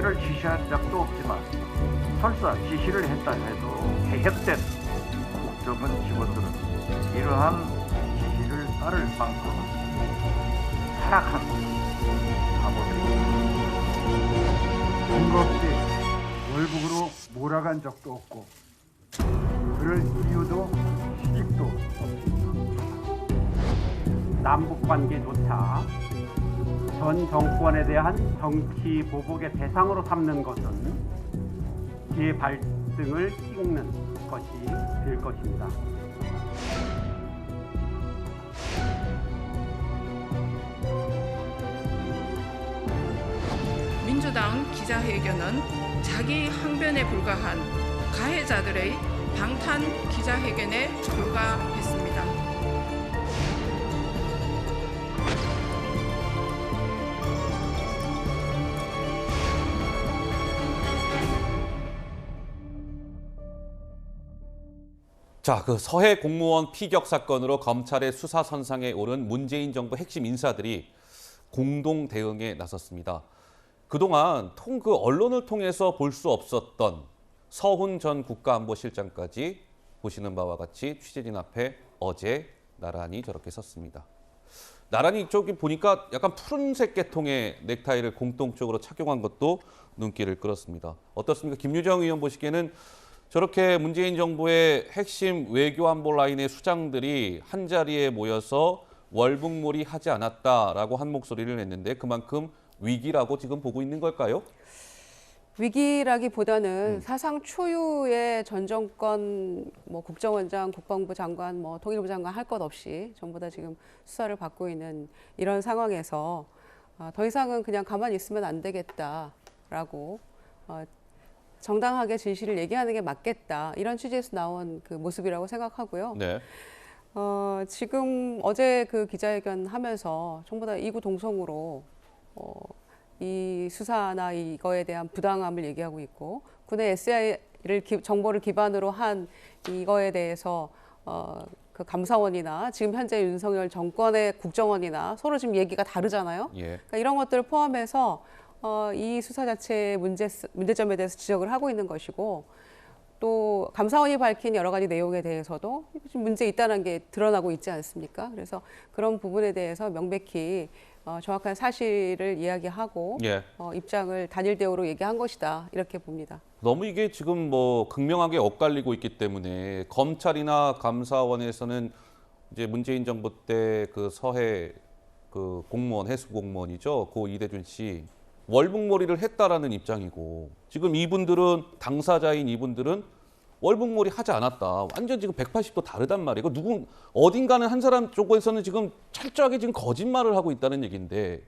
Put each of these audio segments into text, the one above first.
은폐를 지시한 적도 없지만 설사 지시를 했다 해도 개혁된 국정원 직원들은 이러한 지시를 따를 만큼 타락한 바보들입니다. 근거 없이 월북으로 몰아간 적도 없고 그럴 이유도 시직도 없습니다. 남북관계조차 전 정권에 대한 정치 보복의 대상으로 삼는 것은 제 발등을 찍는 것이 될 것입니다. 민주당 기자회견은 자기 항변에 불과한 가해자들의 방탄 기자회견에 불과했습니다. 자, 그 서해 공무원 피격 사건으로 검찰의 수사 선상에 오른 문재인 정부 핵심 인사들이 공동 대응에 나섰습니다. 그동안 그 언론을 통해서 볼 수 없었던 서훈 전 국가안보실장까지 보시는 바와 같이 취재진 앞에 어제 나란히 저렇게 섰습니다. 나란히 저기 보니까 약간 푸른색 계통의 넥타이를 공통적으로 착용한 것도 눈길을 끌었습니다. 어떻습니까? 김유정 의원 보시기에는 저렇게 문재인 정부의 핵심 외교안보 라인의 수장들이 한자리에 모여서 월북몰이 하지 않았다라고 한 목소리를 냈는데 그만큼 위기라고 지금 보고 있는 걸까요? 위기라기보다는 사상 초유의 전 정권 국정원장, 국방부 장관, 통일부 장관 할 것 없이 전부 다 지금 수사를 받고 있는 이런 상황에서 더 이상은 그냥 가만히 있으면 안 되겠다라고 정당하게 진실을 얘기하는 게 맞겠다. 이런 취지에서 나온 그 모습이라고 생각하고요. 네. 지금 어제 그 기자회견 하면서 전부 다 이구동성으로 이 수사나 이거에 대한 부당함을 얘기하고 있고 군의 SI를 정보를 기반으로 한 이거에 대해서 그 감사원이나 지금 현재 윤석열 정권의 국정원이나 서로 지금 얘기가 다르잖아요. 예. 그러니까 이런 것들을 포함해서 이 수사 자체의 문제점에 대해서 지적을 하고 있는 것이고 또 감사원이 밝힌 여러 가지 내용에 대해서도 문제 있다는 게 드러나고 있지 않습니까? 그래서 그런 부분에 대해서 명백히 정확한 사실을 이야기하고 예. 입장을 단일 대우로 얘기한 것이다 이렇게 봅니다. 너무 이게 지금 극명하게 엇갈리고 있기 때문에 검찰이나 감사원에서는 이제 문재인 정부 때 그 서해 그 공무원 해수 공무원이죠. 고 이대준 씨 월북몰이를 했다라는 입장이고 지금 이분들은 당사자인 이분들은 월북몰이 하지 않았다. 완전 지금 180도 다르단 말이에요. 어딘가는 한 사람 쪽에서는 지금 철저하게 지금 거짓말을 하고 있다는 얘기인데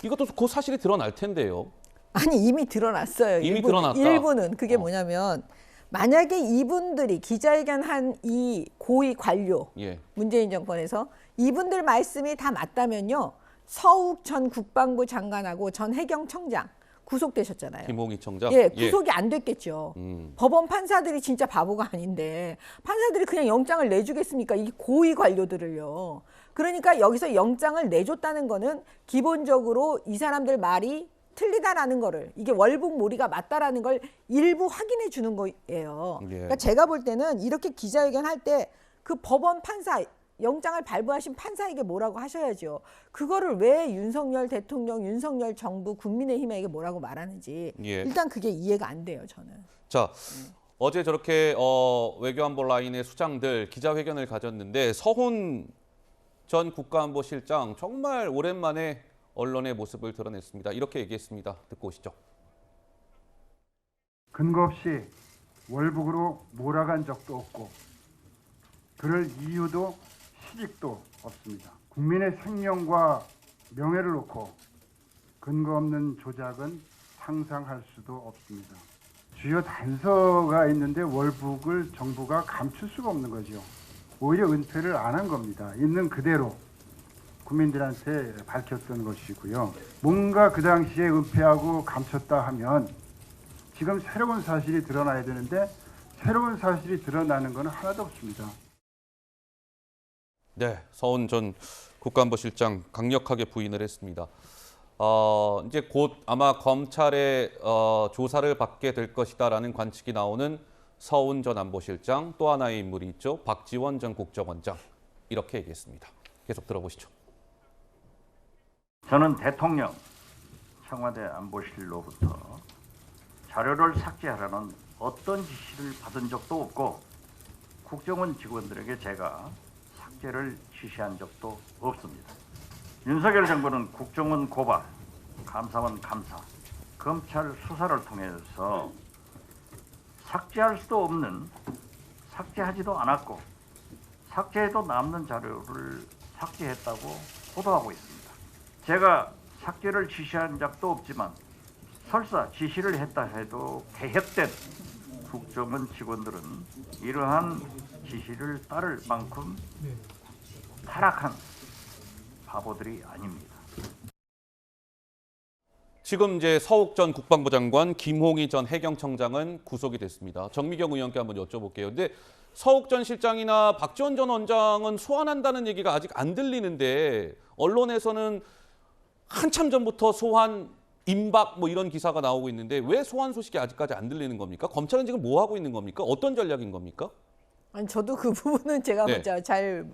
이것도 그 사실이 드러날 텐데요. 아니 이미 드러났어요. 이미 드러났다. 일부는 그게 뭐냐면 만약에 이분들이 기자회견 한 이 고위 관료 예. 문재인 정권에서 이분들 말씀이 다 맞다면요. 서욱 전 국방부 장관하고 전 해경청장 구속되셨잖아요. 김홍희 청장. 예, 구속이 안 됐겠죠. 음. 법원 판사들이 진짜 바보가 아닌데 판사들이 그냥 영장을 내주겠습니까? 이 고위 관료들을요. 그러니까 여기서 영장을 내줬다는 거는 기본적으로 이 사람들 말이 틀리다라는 거를 이게 월북몰이가 맞다라는 걸 일부 확인해 주는 거예요. 예. 그러니까 제가 볼 때는 이렇게 기자회견 할 때 그 법원 판사 영장을 발부하신 판사에게 뭐라고 하셔야죠. 그거를 왜 윤석열 대통령, 윤석열 정부, 국민의힘에게 뭐라고 말하는지 예. 일단 그게 이해가 안 돼요, 저는. 자, 어제 저렇게 외교안보 라인의 수장들 기자회견을 가졌는데 서훈 전 국가안보실장 정말 오랜만에 언론의 모습을 드러냈습니다. 이렇게 얘기했습니다. 듣고 오시죠. 근거 없이 월북으로 몰아간 적도 없고 그럴 이유도 시직도 없습니다. 국민의 생명과 명예를 놓고 근거 없는 조작은 상상할 수도 없습니다. 주요 단서가 있는데 월북을 정부가 감출 수가 없는 거죠. 오히려 은폐를 안 한 겁니다. 있는 그대로 국민들한테 밝혔던 것이고요. 뭔가 그 당시에 은폐하고 감췄다 하면 지금 새로운 사실이 드러나야 되는데 새로운 사실이 드러나는 건 하나도 없습니다. 네, 서훈 전 국가안보실장 강력하게 부인을 했습니다. 이제 곧 아마 검찰의 조사를 받게 될 것이다라는 관측이 나오는 서훈 전 안보실장, 또 하나의 인물이 있죠. 박지원 전 국정원장. 이렇게 얘기했습니다. 계속 들어보시죠. 저는 대통령, 청와대 안보실로부터 자료를 삭제하라는 어떤 지시를 받은 적도 없고 국정원 직원들에게 제가 삭제를 지시한 적도 없습니다. 윤석열 정부는 국정원 고발, 감사원 감사, 검찰 수사를 통해서 삭제할 수도 없는, 삭제하지도 않았고 삭제해도 남는 자료를 삭제했다고 보도하고 있습니다. 제가 삭제를 지시한 적도 없지만 설사 지시를 했다 해도 개혁된 국정원 직원들은 이러한 지시를 따를 만큼 타락한 바보들이 아닙니다. 지금 이제 서욱 전 국방부 장관, 김홍희 전 해경청장은 구속이 됐습니다. 정미경 의원께 한번 여쭤볼게요. 근데 서욱 전 실장이나 박지원 전 원장은 소환한다는 얘기가 아직 안 들리는데 언론에서는 한참 전부터 소환, 임박 뭐 이런 기사가 나오고 있는데 왜 소환 소식이 아직까지 안 들리는 겁니까? 검찰은 지금 뭐 하고 있는 겁니까? 어떤 전략인 겁니까? 아니 저도 그 부분은 제가 네. 잘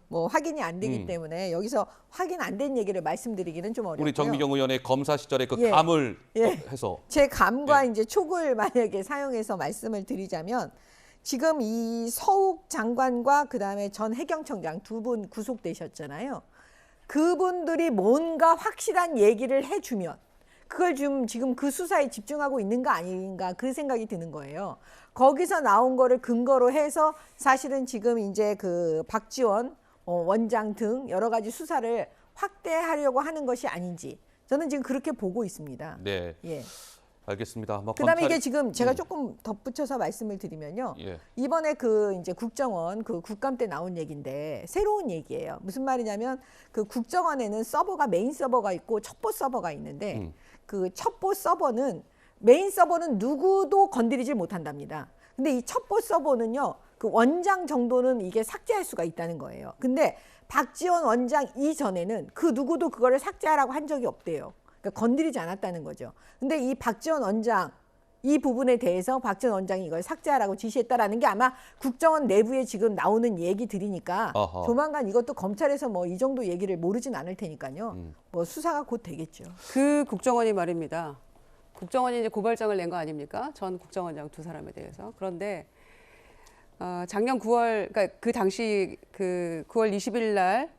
뭐 확인이 안 되기 때문에 여기서 확인 안 된 얘기를 말씀드리기는 좀 어렵고요. 우리 정미경 의원의 검사 시절의 그 예. 감을 예. 해서 제 감과 예. 이제 촉을 만약에 사용해서 말씀을 드리자면 지금 이 서욱 장관과 그다음에 전 해경청장 두 분 구속되셨잖아요. 그분들이 뭔가 확실한 얘기를 해주면 그걸 지금 그 수사에 집중하고 있는 거 아닌가 그 생각이 드는 거예요. 거기서 나온 거를 근거로 해서 사실은 지금 이제 그 박지원 원장 등 여러 가지 수사를 확대하려고 하는 것이 아닌지 저는 지금 그렇게 보고 있습니다. 네, 예. 알겠습니다. 뭐 그다음에 검찰이- 이게 지금 제가 조금 덧붙여서 말씀을 드리면요. 예. 이번에 그 이제 국정원 그 국감 때 나온 얘기인데 새로운 얘기예요. 무슨 말이냐면 그 국정원에는 서버가 메인 서버가 있고 첩보 서버가 있는데 그 첩보 서버는 메인 서버는 누구도 건드리질 못한답니다. 근데 이 첩보 서버는요. 그 원장 정도는 이게 삭제할 수가 있다는 거예요. 근데 박지원 원장 이전에는 그 누구도 그거를 삭제하라고 한 적이 없대요. 그러니까 건드리지 않았다는 거죠. 근데 이 박지원 원장 이 부분에 대해서 박지원 원장이 이걸 삭제하라고 지시했다라는 게 아마 국정원 내부에 지금 나오는 얘기들이니까 어허. 조만간 이것도 검찰에서 뭐 이 정도 얘기를 모르진 않을 테니까요. 뭐 수사가 곧 되겠죠. 그 국정원이 말입니다. 국정원이 이제 고발장을 낸 거 아닙니까? 전 국정원장 두 사람에 대해서. 그런데 작년 9월, 그러니까 그 당시 그 9월 20일 날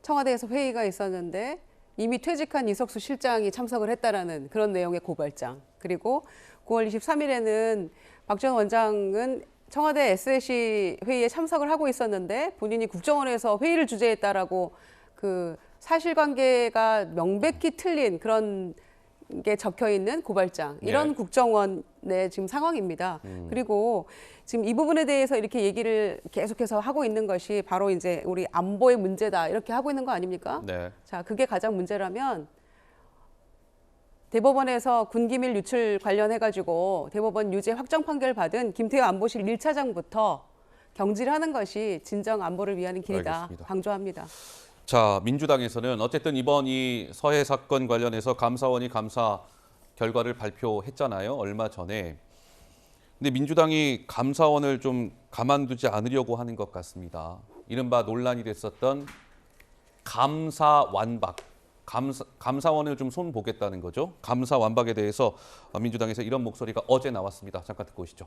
청와대에서 회의가 있었는데 이미 퇴직한 이석수 실장이 참석을 했다라는 그런 내용의 고발장. 그리고 9월 23일에는 박지원 원장은 청와대 SSC 회의에 참석을 하고 있었는데 본인이 국정원에서 회의를 주재했다라고 그 사실관계가 명백히 틀린 그런 게 적혀 있는 고발장 이런 네. 국정원의 지금 상황입니다. 그리고 지금 이 부분에 대해서 이렇게 얘기를 계속해서 하고 있는 것이 바로 이제 우리 안보의 문제다 이렇게 하고 있는 거 아닙니까? 네. 자, 그게 가장 문제라면 대법원에서 군기밀 유출 관련해가지고 대법원 유죄 확정 판결 받은 김태호 안보실 1차장부터 경질을 하는 것이 진정 안보를 위한 길이다. 알겠습니다. 강조합니다. 자, 민주당에서는 어쨌든 이번 이 서해 사건 관련해서 감사원이 감사 결과를 발표했잖아요. 얼마 전에. 근데 민주당이 감사원을 좀 가만두지 않으려고 하는 것 같습니다. 이른바 논란이 됐었던 감사 완박. 감사원을 좀 손보겠다는 거죠. 감사 완박에 대해서 민주당에서 이런 목소리가 어제 나왔습니다. 잠깐 듣고 오시죠.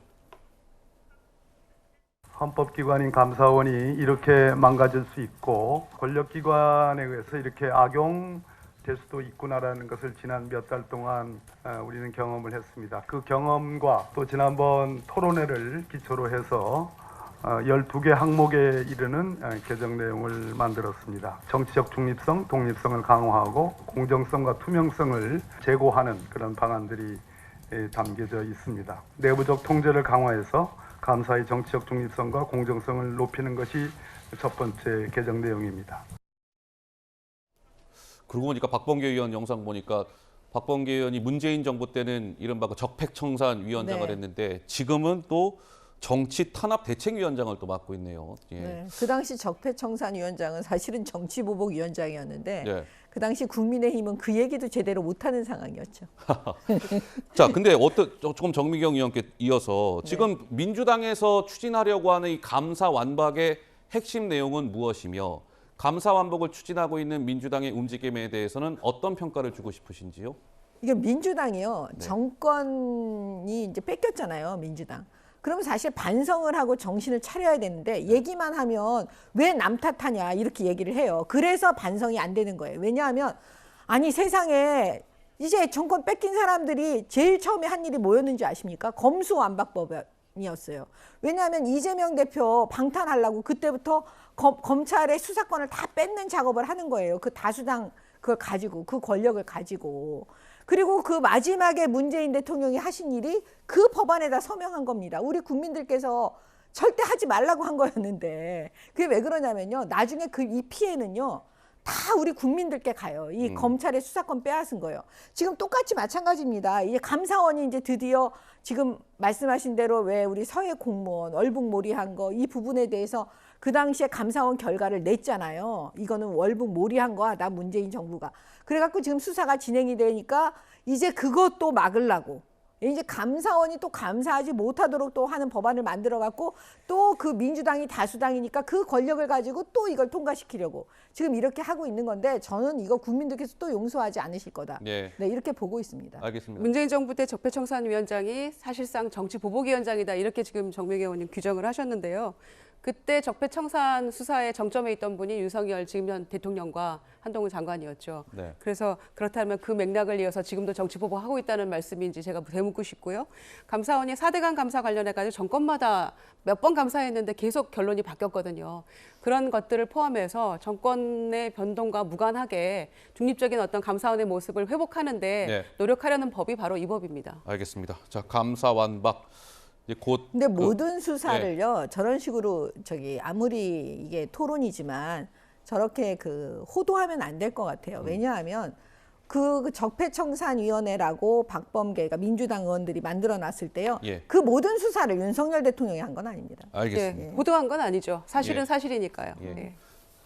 헌법기관인 감사원이 이렇게 망가질 수 있고 권력기관에 의해서 이렇게 악용될 수도 있구나라는 것을 지난 몇 달 동안 우리는 경험을 했습니다. 그 경험과 또 지난번 토론회를 기초로 해서 12개 항목에 이르는 개정 내용을 만들었습니다. 정치적 중립성, 독립성을 강화하고 공정성과 투명성을 제고하는 그런 방안들이 담겨져 있습니다. 내부적 통제를 강화해서 감사의 정치적 중립성과 공정성을 높이는 것이 첫 번째 개정 내용입니다. 그러고 보니까 박범계 의원 영상 보니까 박범계 의원이 문재인 정부 때는 이른바 그 적폐청산 위원장을 네. 했는데 지금은 또 정치 탄압 대책위원장을 또 맡고 있네요. 예. 네, 그 당시 적폐청산위원장은 사실은 정치보복위원장이었는데 예. 그 당시 국민의힘은 그 얘기도 제대로 못하는 상황이었죠. 자, 근데 조금 정미경 의원께 이어서 지금 민주당에서 추진하려고 하는 이 감사 완박의 핵심 내용은 무엇이며 감사 완박을 추진하고 있는 민주당의 움직임에 대해서는 어떤 평가를 주고 싶으신지요? 이게 민주당이요. 네. 정권이 이제 뺏겼잖아요. 민주당. 그러면 사실 반성을 하고 정신을 차려야 되는데 얘기만 하면 왜 남 탓하냐 이렇게 얘기를 해요. 그래서 반성이 안 되는 거예요. 왜냐하면 아니 세상에 이제 정권 뺏긴 사람들이 제일 처음에 한 일이 뭐였는지 아십니까? 검수완박법이었어요. 왜냐하면 이재명 대표 방탄하려고 그때부터 검찰의 수사권을 다 뺏는 작업을 하는 거예요. 그 다수당 그걸 가지고 그 권력을 가지고. 그리고 그 마지막에 문재인 대통령이 하신 일이 그 법안에다 서명한 겁니다. 우리 국민들께서 절대 하지 말라고 한 거였는데 그게 왜 그러냐면요. 나중에 이 피해는요. 다 우리 국민들께 가요. 이 검찰의 수사권 빼앗은 거예요. 지금 똑같이 마찬가지입니다. 이제 감사원이 이제 드디어 지금 말씀하신 대로 왜 우리 서해 공무원 월북몰이한 거 이 부분에 대해서 그 당시에 감사원 결과를 냈잖아요. 이거는 월북몰이한 거다 문재인 정부가. 그래갖고 지금 수사가 진행이 되니까 이제 그것도 막으려고. 이제 감사원이 또 감사하지 못하도록 또 하는 법안을 만들어갖고 또 그 민주당이 다수당이니까 그 권력을 가지고 또 이걸 통과시키려고 지금 이렇게 하고 있는 건데 저는 이거 국민들께서 또 용서하지 않으실 거다. 예. 네, 이렇게 보고 있습니다. 알겠습니다. 문재인 정부 때 적폐청산위원장이 사실상 정치보복위원장이다 이렇게 지금 정미경 의원님 규정을 하셨는데요. 그때 적폐청산 수사의 정점에 있던 분이 윤석열 지금 현 대통령과 한동훈 장관이었죠. 네. 그래서 그렇다면 그 맥락을 이어서 지금도 정치보복하고 있다는 말씀인지 제가 되묻고 싶고요. 감사원이 4대강 감사 관련해가지고 정권마다 몇 번 감사했는데 계속 결론이 바뀌었거든요. 그런 것들을 포함해서 정권의 변동과 무관하게 중립적인 어떤 감사원의 모습을 회복하는데 네. 노력하려는 법이 바로 이 법입니다. 알겠습니다. 자, 감사 완박 이제 곧. 근데 모든 수사를요 저런 식으로 아무리 이게 토론이지만 저렇게 호도하면 안 될 것 같아요. 왜냐하면 그 적폐청산위원회라고 박범계가 민주당 의원들이 만들어놨을 때요. 예. 그 모든 수사를 윤석열 대통령이 한 건 아닙니다. 알겠습니다. 네, 호도한 건 아니죠. 사실은 예. 사실이니까요. 예. 네.